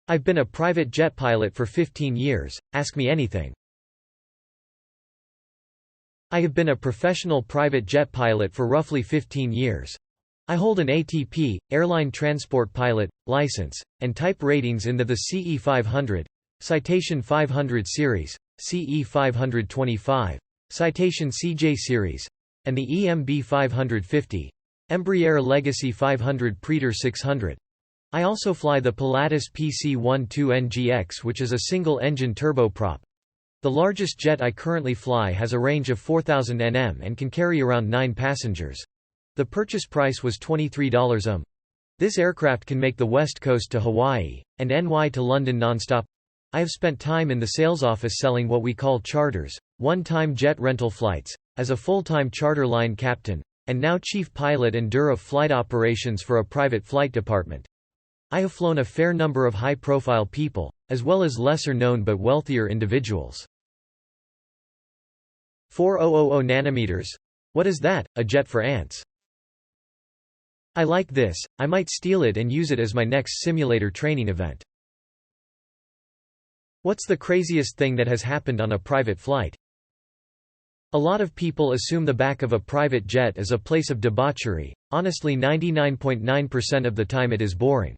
I've been a private jet pilot for 15 years, ask me anything. I have been a professional private jet pilot for roughly 15 years. I hold an ATP, Airline Transport Pilot, license, and type ratings in the CE 500, Citation 500 series, CE 525, Citation CJ series, and the EMB 550, Embraer Legacy 500 Praetor 600. I also fly the Pilatus PC-12NGX, which is a single-engine turboprop. The largest jet I currently fly has a range of 4,000 nm and can carry around 9 passengers. The purchase price was $23 This aircraft can make the West Coast to Hawaii, and NY to London nonstop. I have spent time in the sales office selling what we call charters, one-time jet rental flights, as a full-time charter line captain, and now chief pilot and DIR of flight operations for a private flight department. I have flown a fair number of high-profile people, as well as lesser-known but wealthier individuals. 4000 nanometers. What is that? A jet for ants. I like this, I might steal it and use it as my next simulator training event. What's the craziest thing that has happened on a private flight? A lot of people assume the back of a private jet is a place of debauchery. Honestly, 99.9% of the time it is boring.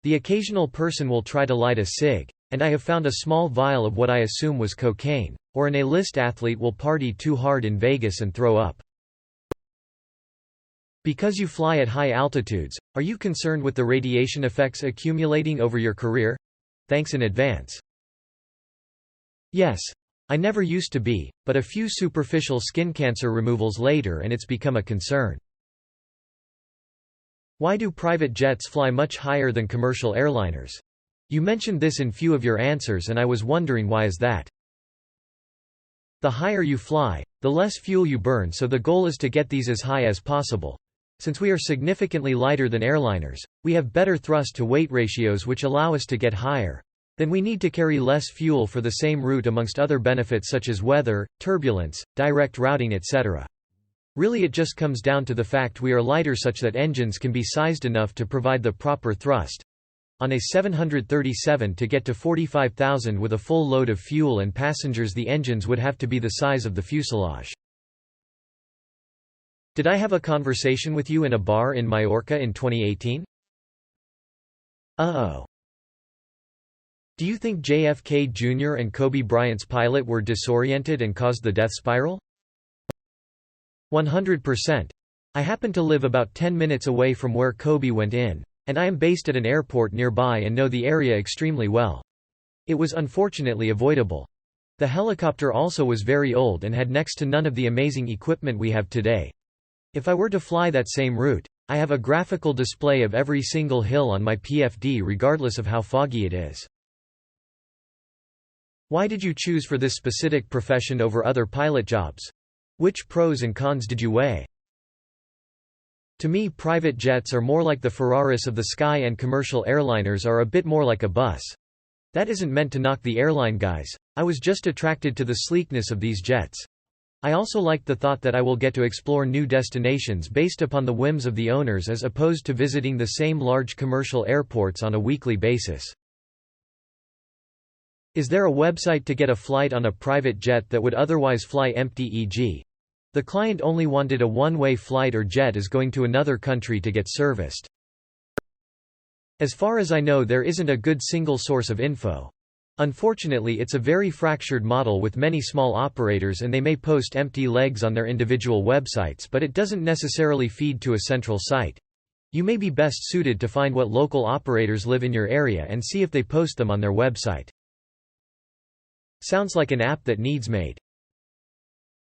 The occasional person will try to light a cig, and I have found a small vial of what I assume was cocaine, or an A-list athlete will party too hard in Vegas and throw up. Because you fly at high altitudes, are you concerned with the radiation effects accumulating over your career? Thanks in advance. Yes. I never used to be, but a few superficial skin cancer removals later and it's become a concern. Why do private jets fly much higher than commercial airliners? You mentioned this in few of your answers and I was wondering why is that. The higher you fly, the less fuel you burn, so the goal is to get these as high as possible. Since we are significantly lighter than airliners, we have better thrust-to-weight ratios which allow us to get higher. Then we need to carry less fuel for the same route amongst other benefits such as weather, turbulence, direct routing etc. Really it just comes down to the fact we are lighter such that engines can be sized enough to provide the proper thrust. On a 737 to get to 45,000 with a full load of fuel and passengers, the engines would have to be the size of the fuselage. Did I have a conversation with you in a bar in Mallorca in 2018? Uh-oh. Do you think JFK Jr. and Kobe Bryant's pilot were disoriented and caused the death spiral? 100%. I happen to live about 10 minutes away from where Kobe went in, and I am based at an airport nearby and know the area extremely well. It was unfortunately avoidable. The helicopter also was very old and had next to none of the amazing equipment we have today. If I were to fly that same route, I have a graphical display of every single hill on my PFD regardless of how foggy it is. Why did you choose for this specific profession over other pilot jobs? Which pros and cons did you weigh? To me, private jets are more like the Ferraris of the sky and commercial airliners are a bit more like a bus. That isn't meant to knock the airline guys, I was just attracted to the sleekness of these jets. I also liked the thought that I will get to explore new destinations based upon the whims of the owners as opposed to visiting the same large commercial airports on a weekly basis. Is there a website to get a flight on a private jet that would otherwise fly empty, e.g. the client only wanted a one-way flight or jet is going to another country to get serviced? As far as I know, there isn't a good single source of info. Unfortunately, it's a very fractured model with many small operators and they may post empty legs on their individual websites, but it doesn't necessarily feed to a central site. You may be best suited to find what local operators live in your area and see if they post them on their website. Sounds like an app that needs made.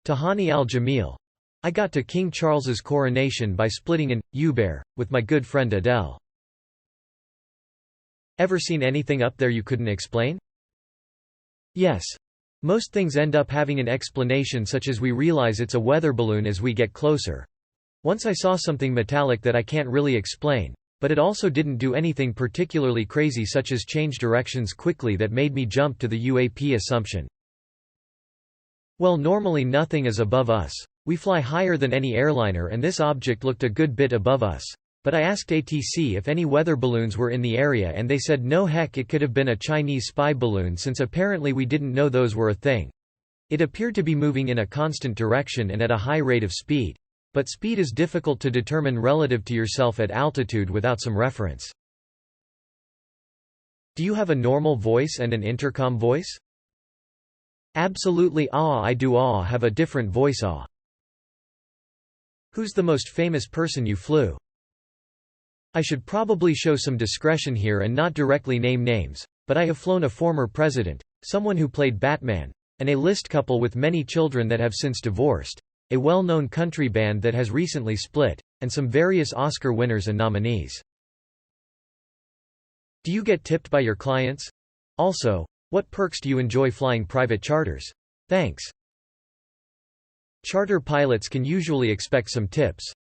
Tahani Al-Jamil. I got to King Charles's coronation by splitting an Uber with my good friend Adele. Ever seen anything up there you couldn't explain? Yes. Most things end up having an explanation, such as we realize it's a weather balloon as we get closer. Once I saw something metallic that I can't really explain, but it also didn't do anything particularly crazy such as change directions quickly that made me jump to the UAP assumption. Well, normally nothing is above us. We fly higher than any airliner and this object looked a good bit above us. But I asked ATC if any weather balloons were in the area and they said no, heck, it could have been a Chinese spy balloon since apparently we didn't know those were a thing. It appeared to be moving in a constant direction and at a high rate of speed. But speed is difficult to determine relative to yourself at altitude without some reference. Do you have a normal voice and an intercom voice? Absolutely. I do. Have a different voice. Who's the most famous person you flew? I should probably show some discretion here and not directly name names, but I have flown a former president, someone who played Batman, and a list couple with many children that have since divorced, a well-known country band that has recently split, and some various Oscar winners and nominees. Do you get tipped by your clients? Also, what perks do you enjoy flying private charters? Thanks. Charter pilots can usually expect some tips.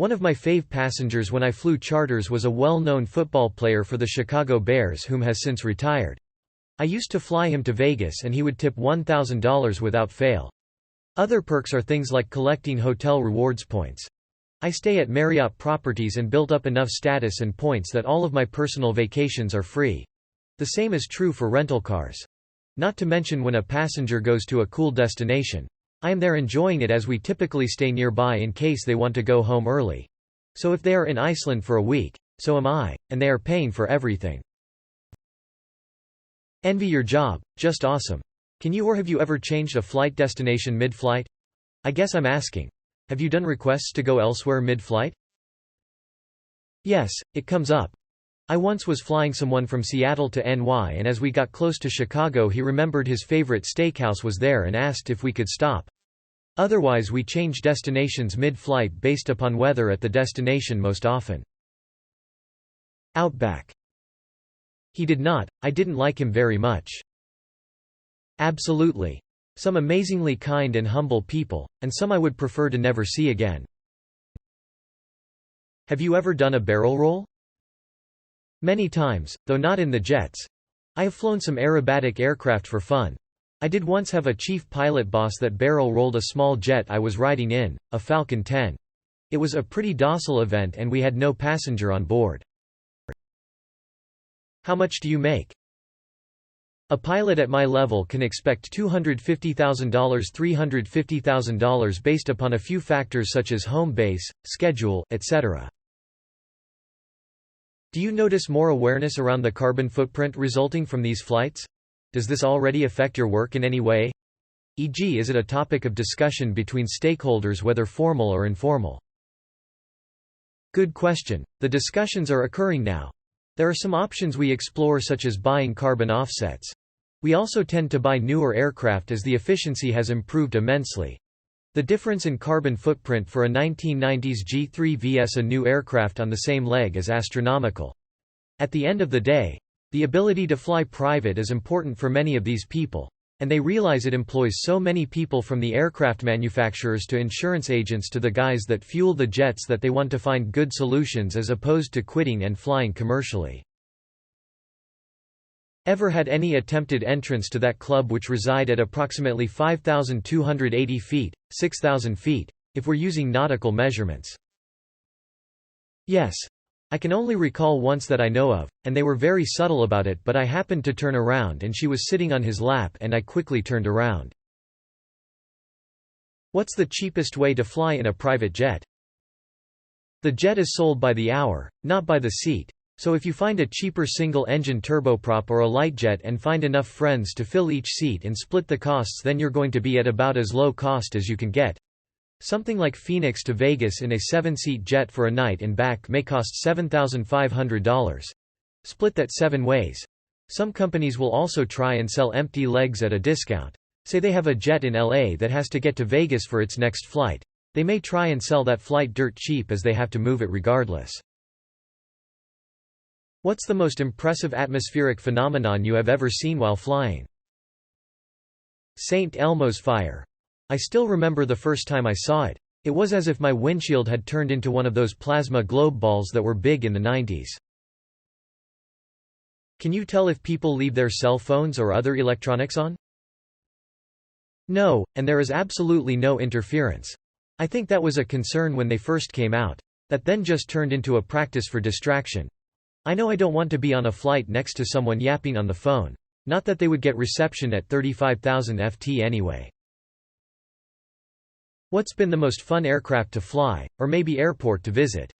One of my fave passengers when I flew charters was a well-known football player for the Chicago Bears whom has since retired. I used to fly him to Vegas and he would tip $1,000 without fail. Other perks are things like collecting hotel rewards points. I stay at Marriott properties and built up enough status and points that all of my personal vacations are free. The same is true for rental cars. Not to mention when a passenger goes to a cool destination. I am there enjoying it as we typically stay nearby in case they want to go home early. So if they are in Iceland for a week, so am I, and they are paying for everything. Envy your job, just awesome. Can you or have you ever changed a flight destination mid-flight? I guess I'm asking. Have you done requests to go elsewhere mid-flight? Yes, it comes up. I once was flying someone from Seattle to NY and as we got close to Chicago he remembered his favorite steakhouse was there and asked if we could stop. Otherwise we change destinations mid-flight based upon weather at the destination most often. Outback. He did not, I didn't like him very much. Absolutely. Some amazingly kind and humble people, and some I would prefer to never see again. Have you ever done a barrel roll? Many times, though not in the jets. I have flown some aerobatic aircraft for fun. I did once have a chief pilot boss that barrel rolled a small jet I was riding in, a Falcon 10. It was a pretty docile event and we had no passenger on board. How much do you make? A pilot at my level can expect $250,000 $350,000 based upon a few factors such as home base, schedule, etc. Do you notice more awareness around the carbon footprint resulting from these flights? Does this already affect your work in any way? E.g., is it a topic of discussion between stakeholders whether formal or informal? Good question. The discussions are occurring now. There are some options we explore such as buying carbon offsets. We also tend to buy newer aircraft as the efficiency has improved immensely. The difference in carbon footprint for a 1990s G3 vs a new aircraft on the same leg is astronomical. At the end of the day, the ability to fly private is important for many of these people, and they realize it employs so many people from the aircraft manufacturers to insurance agents to the guys that fuel the jets that they want to find good solutions as opposed to quitting and flying commercially. Ever had any attempted entrance to that club which reside at approximately 5,280 feet, 6,000 feet, if we're using nautical measurements? Yes. I can only recall once that I know of, and they were very subtle about it, but I happened to turn around and she was sitting on his lap and I quickly turned around. What's the cheapest way to fly in a private jet? The jet is sold by the hour, not by the seat. So if you find a cheaper single-engine turboprop or a light jet and find enough friends to fill each seat and split the costs, then you're going to be at about as low cost as you can get. Something like Phoenix to Vegas in a 7-seat jet for a night and back may cost $7,500. Split that 7 ways. Some companies will also try and sell empty legs at a discount. Say they have a jet in LA that has to get to Vegas for its next flight. They may try and sell that flight dirt cheap as they have to move it regardless. What's the most impressive atmospheric phenomenon you have ever seen while flying? St. Elmo's fire. I still remember the first time I saw it. It was as if my windshield had turned into one of those plasma globe balls that were big in the 90s. Can you tell if people leave their cell phones or other electronics on? No, and there is absolutely no interference. I think that was a concern when they first came out. That then just turned into a practice for distraction. I know I don't want to be on a flight next to someone yapping on the phone. Not that they would get reception at 35,000 ft anyway. What's been the most fun aircraft to fly, or maybe airport to visit?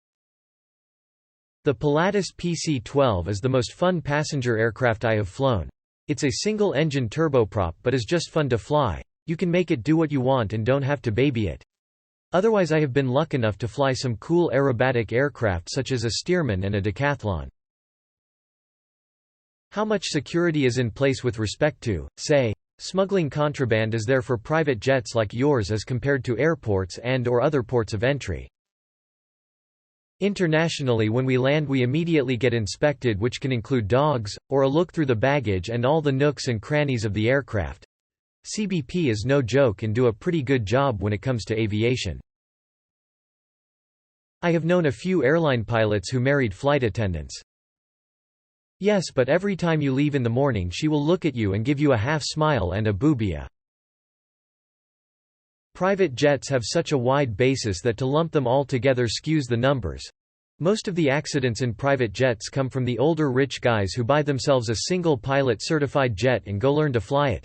The Pilatus PC-12 is the most fun passenger aircraft I have flown. It's a single-engine turboprop but is just fun to fly. You can make it do what you want and don't have to baby it. Otherwise I have been lucky enough to fly some cool aerobatic aircraft such as a Stearman and a Decathlon. How much security is in place with respect to, say, smuggling contraband is there for private jets like yours as compared to airports and/or other ports of entry? Internationally, when we land we immediately get inspected, which can include dogs, or a look through the baggage and all the nooks and crannies of the aircraft. CBP is no joke and do a pretty good job when it comes to aviation. I have known a few airline pilots who married flight attendants. Yes, but every time you leave in the morning she will look at you and give you a half smile and a boobia. Private jets have such a wide basis that to lump them all together skews the numbers. Most of the accidents in private jets come from the older rich guys who buy themselves a single pilot certified jet and go learn to fly it.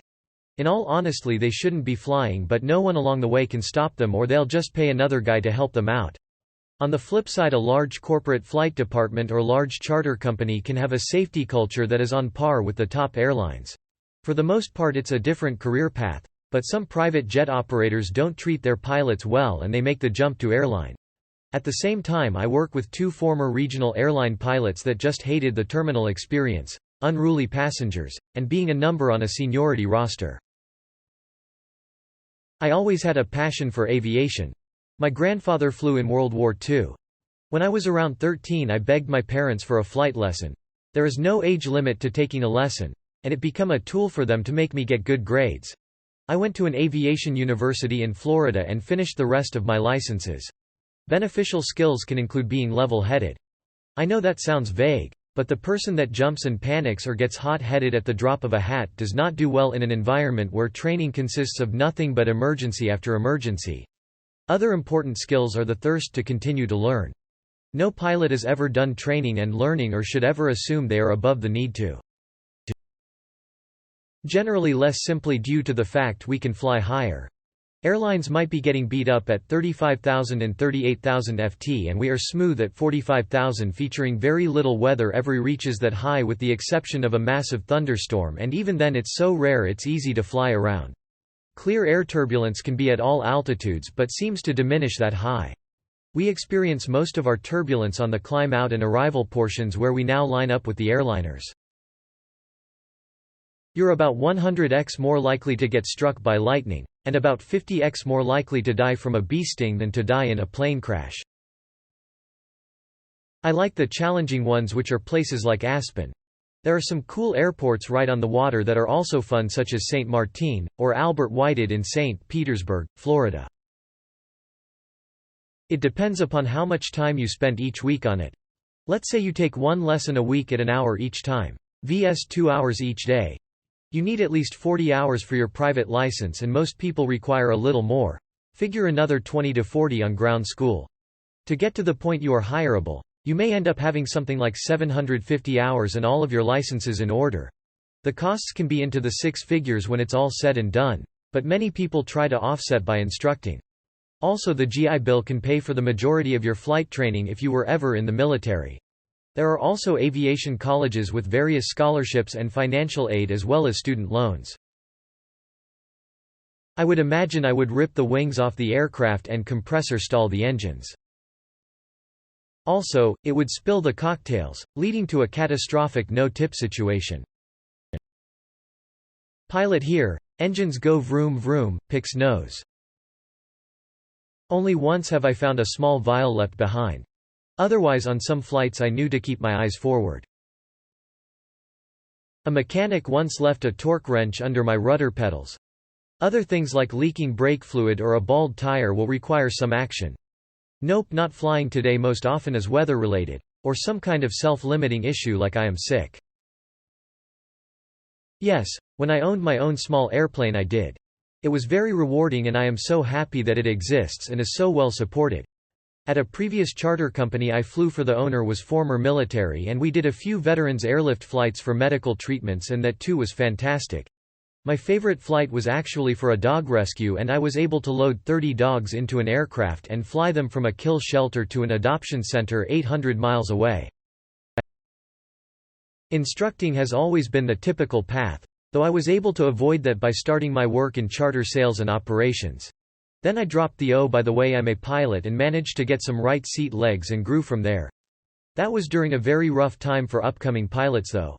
In all honesty, they shouldn't be flying, but no one along the way can stop them, or they'll just pay another guy to help them out. On the flip side, a large corporate flight department or large charter company can have a safety culture that is on par with the top airlines. For the most part it's a different career path, but some private jet operators don't treat their pilots well and they make the jump to airline. At the same time, I work with two former regional airline pilots that just hated the terminal experience, unruly passengers, and being a number on a seniority roster. I always had a passion for aviation. My grandfather flew in World War II. When I was around 13 I begged my parents for a flight lesson. There is no age limit to taking a lesson, and it became a tool for them to make me get good grades. I went to an aviation university in Florida and finished the rest of my licenses. Beneficial skills can include being level-headed. I know that sounds vague, but the person that jumps and panics or gets hot-headed at the drop of a hat does not do well in an environment where training consists of nothing but emergency after emergency. Other important skills are the thirst to continue to learn. No pilot has ever done training and learning or should ever assume they are above the need to. Generally less simply due to the fact we can fly higher. Airlines might be getting beat up at 35,000 and 38,000 ft and we are smooth at 45,000, featuring very little weather ever reaches that high with the exception of a massive thunderstorm, and even then it's so rare it's easy to fly around. Clear air turbulence can be at all altitudes but seems to diminish that high. We experience most of our turbulence on the climb out and arrival portions where we now line up with the airliners. You're about 100x more likely to get struck by lightning, and about 50x more likely to die from a bee sting than to die in a plane crash. I like the challenging ones, which are places like Aspen. There are some cool airports right on the water that are also fun, such as St. Martin, or Albert Whited in St. Petersburg, Florida. It depends upon how much time you spend each week on it. Let's say you take one lesson a week at an hour each time, vs 2 hours each day. You need at least 40 hours for your private license, and most people require a little more. Figure another 20 to 40 on ground school. To get to the point you are hireable, you may end up having something like 750 hours and all of your licenses in order. The costs can be into the six figures when it's all said and done, but many people try to offset by instructing. Also, the GI Bill can pay for the majority of your flight training if you were ever in the military. There are also aviation colleges with various scholarships and financial aid as well as student loans. I would imagine I would rip the wings off the aircraft and compressor stall the engines. Also, it would spill the cocktails, leading to a catastrophic no-tip situation. Pilot here, engines go vroom vroom, picks nose. Only once have I found a small vial left behind. Otherwise on some flights I knew to keep my eyes forward. A mechanic once left a torque wrench under my rudder pedals. Other things like leaking brake fluid or a bald tire will require some action. Nope, not flying today. Most often is weather-related, or some kind of self-limiting issue like I am sick. Yes, when I owned my own small airplane I did. It was very rewarding and I am so happy that it exists and is so well supported. At a previous charter company I flew for, the owner was former military, and we did a few veterans airlift flights for medical treatments, and that too was fantastic. My favorite flight was actually for a dog rescue, and I was able to load 30 dogs into an aircraft and fly them from a kill shelter to an adoption center 800 miles away. Instructing has always been the typical path, though I was able to avoid that by starting my work in charter sales and operations. Then I dropped the "oh, by the way, I'm a pilot" and managed to get some right seat legs and grew from there. That was during a very rough time for upcoming pilots though.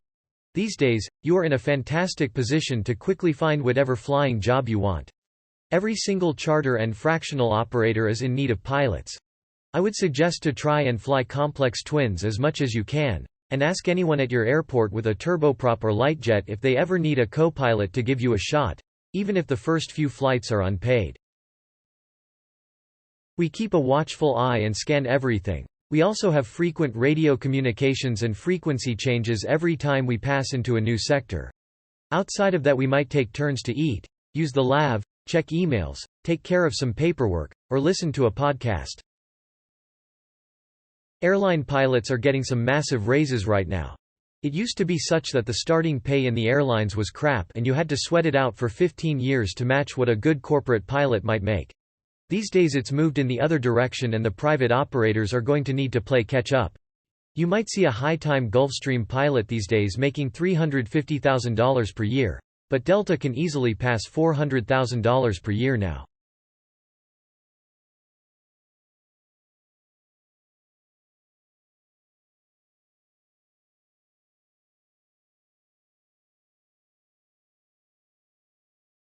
These days, you are in a fantastic position to quickly find whatever flying job you want. Every single charter and fractional operator is in need of pilots. I would suggest to try and fly complex twins as much as you can, and ask anyone at your airport with a turboprop or lightjet if they ever need a co-pilot to give you a shot, even if the first few flights are unpaid. We keep a watchful eye and scan everything. We also have frequent radio communications and frequency changes every time we pass into a new sector. Outside of that, we might take turns to eat, use the lav, check emails, take care of some paperwork, or listen to a podcast. Airline pilots are getting some massive raises right now. It used to be such that the starting pay in the airlines was crap and you had to sweat it out for 15 years to match what a good corporate pilot might make. These days it's moved in the other direction, and the private operators are going to need to play catch up. You might see a high-time Gulfstream pilot these days making $350,000 per year. But Delta can easily pass $400,000 per year now.